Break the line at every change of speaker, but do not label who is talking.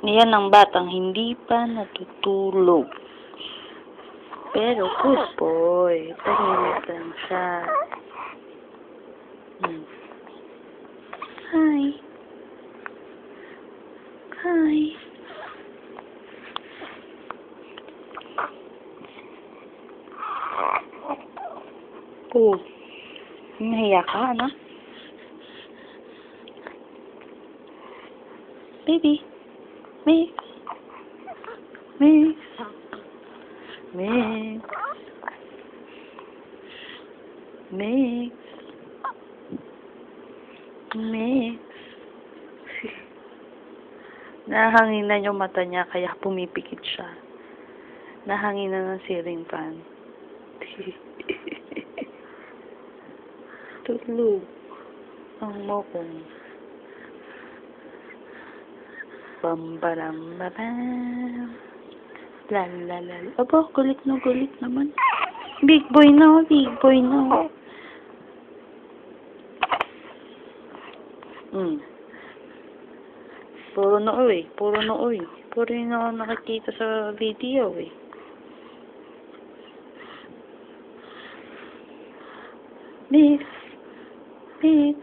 Yan ang batang hindi pa natutulog. Pero good boy. Tahimik lang siya. Hi. Hi. Oh. Nahiya ka, ano? Baby. Mix. Mix. Mix. Mix. Mix. Nahanginan yung mata niya kaya pumipikit siya. Nahanginan ng ceiling fan. Tulog. Ang mokong. Bam-baram babam. La la la. Aba, gulit naman. Big boy na, big boy na. Puro noo eh. Puro yung nakikita sa video eh. Mix. Mix.